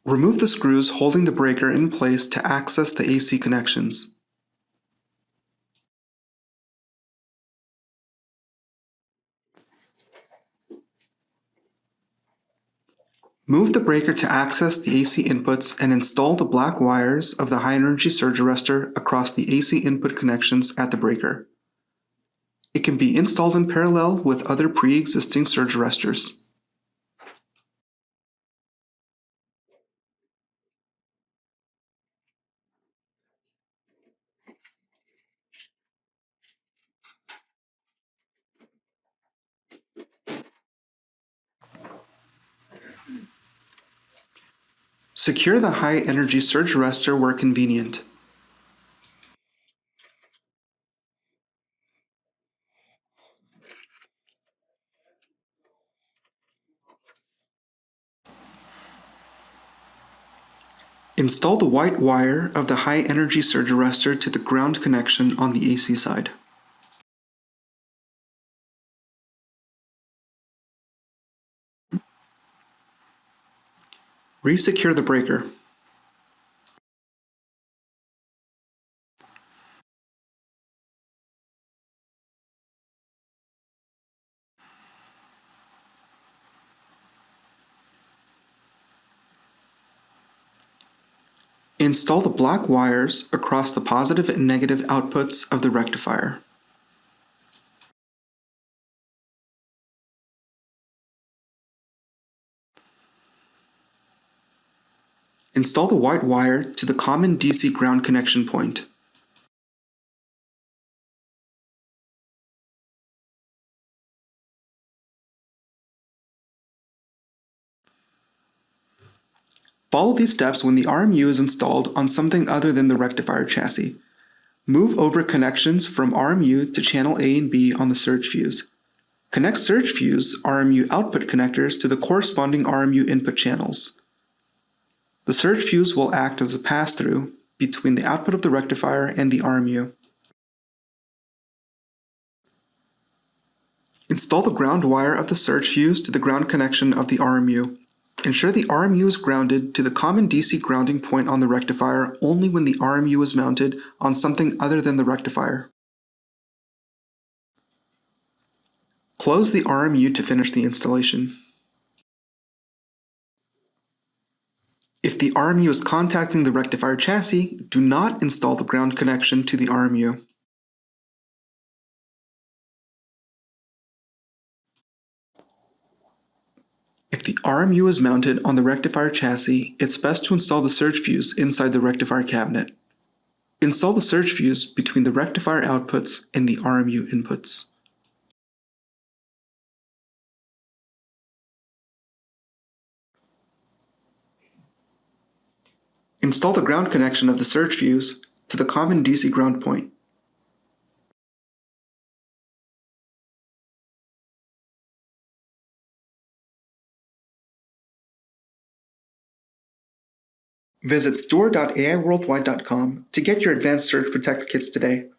Remove the screws holding the breaker in place to access the AC connections. Move the breaker to access the AC inputs and install the black wires of the high-energy surge arrestor across the AC input connections at the breaker. It can be installed in parallel with other pre-existing surge arrestors. Secure the high-energy surge arrestor where convenient. Install the white wire of the high-energy surge arrestor to the ground connection on the AC side. Resecure the breaker. Install the black wires across the positive and negative outputs of the rectifier. Install the white wire to the common DC ground connection point. Follow these steps when the RMU is installed on something other than the rectifier chassis. Move over connections from RMU to channel A and B on the SurgeFuse. Connect SurgeFuse RMU output connectors to the corresponding RMU input channels. The SurgeFuse will act as a pass-through between the output of the rectifier and the RMU. Install the ground wire of the SurgeFuse to the ground connection of the RMU. Ensure the RMU is grounded to the common DC grounding point on the rectifier only when the RMU is mounted on something other than the rectifier. Close the RMU to finish the installation. If the RMU is contacting the rectifier chassis, do not install the ground connection to the RMU. If the RMU is mounted on the rectifier chassis, it's best to install the SurgeFuse inside the rectifier cabinet. Install the SurgeFuse between the rectifier outputs and the RMU inputs. Install the ground connection of the SurgeFuse to the common DC ground point. Visit store.aiworldwide.com to get your Advanced SurgeProtect kits today.